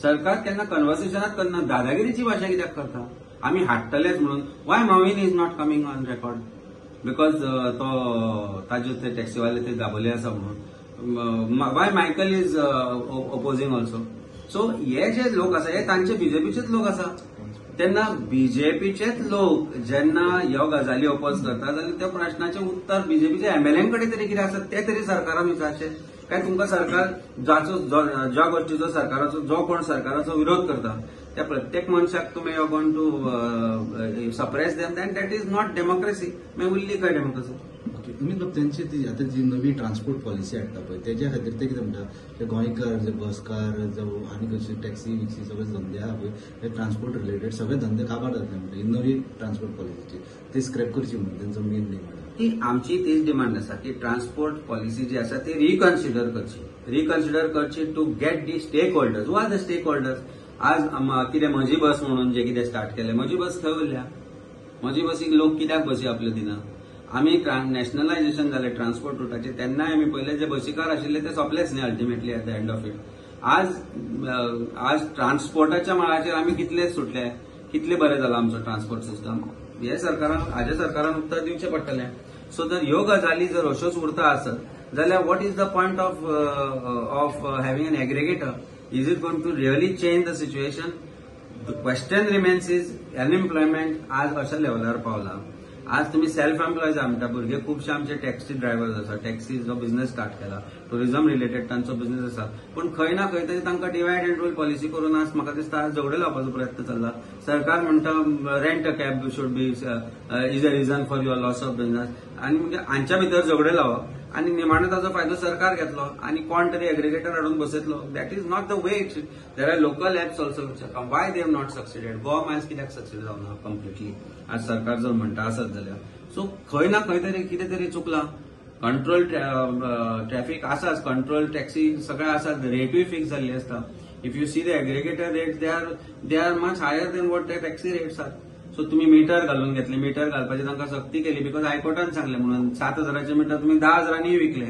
सरकार केन्ना कन्वर्सेशनात करना, दादागिरीची भाशा कित्याक करता? आमी हाडटलेच म्हणून. Why Mauvin is not coming on record? Because तो ताजे ते टॅक्सीवाले ते दाबोले आसा म्हणून. Why Michael is opposing also? So हे जे लोक आसा हे तांचे बीजेपीचेच लोक आसा. तेन्ना बीजेपीचेच लोक जेन्ना ह्यो गजाली ओपोज करता जाल्यार त्या प्रश्नाचें उत्तर बीजेपीचे एमएलएंकडे तरी कितें आसा ते तरी सरकारान विचारचें. काय तुमकां सरकार ज्या गोष्टीचो सरकाराचो जो कोण सरकाराचो विरोध करता त्या प्रत्येक मनशाक तुमी you going to suppress them, then that is not democracy. मागीर उरली खंय डेमोक्रेसी? त्यांची ती आता जी नवी ट्रान्सपोर्ट पॉलिसी हाडटा पळय तेज्या खातीर ते कितें म्हणटा ते गोंयकार जे बसकार जावं आनी कशे टॅक्सी विक्सी सगळे धंदे आहा पळय ते ट्रान्सपोर्ट रिलेटेड सगळे धंदे काबार जातले म्हणटा ही नवी ट्रान्सपोर्ट पॉलिसीची ते स्क्रॅप करची म्हणून त्यांचो मेन डिमांड. ती आमची तीच डिमांड आसा की ट्रान्सपोर्ट पॉलिसी जी आसा ती रिकन्सिडर करची to get the stakeholders. Who are the stakeholders? आज कितें म्हजी बस म्हणून जे कितें स्टार्ट केलें, म्हजी बस खंय उरल्या? म्हजी बसीक लोक कित्याक बसी आपल्यो दिना? आमी नॅशनलायझेशन जालें ट्रान्सपोर्ट रुटाचे तेन्नाय आमी पयले जे बसीकार आशिल्ले ते सोंपलेच न्ही ultimately at the end of it. आज ट्रान्सपोर्टाच्या मळाचेर आमी कितले सुटले, कितले बरें जाला आमचो ट्रान्सपोर्ट सिस्टम. हाज्या सरकारान उत्तर दिवचें पडटलें. सो जर ह्यो गजाली जर अश्योच उरता आसत जाल्यार what is the point of having an aggregator? Is it going to really change the situation? The question remains is unemployment आज अशा लेवलार पावला. आज तुम्ही सेल्फ एम्प्लॉयज म्हणटा भुरगे खुबशे आमचे टॅक्सी ड्रायव्हर्स आसा, टॅक्सीचो बिझनेस स्टार्ट केला, टुरिझम रिलेटेड तांचो बिझनेस आसा. पण खंय ना खंय तरी तांकां डिवायड अँड रूल पॉलिसी करून आज म्हाका दिसता आज झगडे लावपाचो प्रयत्न चल्ला. सरकार म्हणटा rent a cab should be is a reason for your loss of business. आणि म्हणजे हांच्या भितर झगडे लावप आणि निमाणे ताचो फायदो सरकार घेतलो आणि कोण तरी एग्रिगेटर हाडून बसयतलो. That is not the way it should. There are local apps also why they have not succeeded. Goa Miles कित्याक सक्सीड जावना कम्प्लिटली? आज सरकार जर म्हणटा आसत जाल्यार सो खंय ना खंय तरी कितें तरी चुकलां. कंट्रोल ट्रॅफिक आसाच, कंट्रोल टॅक्सी सगळे आसात, रेटूय फिक्स जाल्ली आसता. If you see the aggregator rates they are much higher than what the taxi rates are. So तुम्ही मीटर घालून घेतले, मीटर घालपाची तांकां सक्ती केली बिकॉज हायकोर्टान सांगले म्हणून 7,000चे मीटर तुम्ही 10,000नी विकले.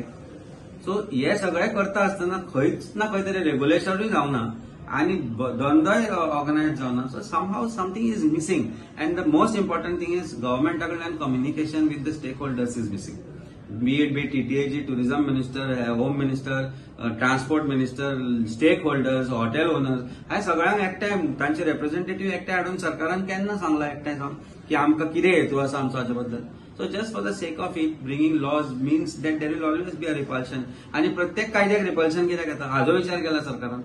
सो हे सगळे करता आसतना खंयच ना खंय तरी रेग्युलेशनूय जावना आणि धंदोय ऑर्गनायज जावना. So somehow something is missing and the most important thing is गव्हर्मेंटा कडल्यान communication with the stakeholders is missing. B TTAG, tourism minister, home minister, transport minister, stakeholders, hotel owners ह्या सगळ्यांक एकठांय तांचे representative एकठांय हाडून सरकारान केन्ना सांगला एकठांय जावन की आमकां कितें हेतू आसा आमचो हाचे बद्दल. So just for the sake of it bringing laws means that there will always be a repulsion. आणि प्रत्येक कायद्याक रिपल्शन कित्याक येता हाचो विचार केला सरकारान?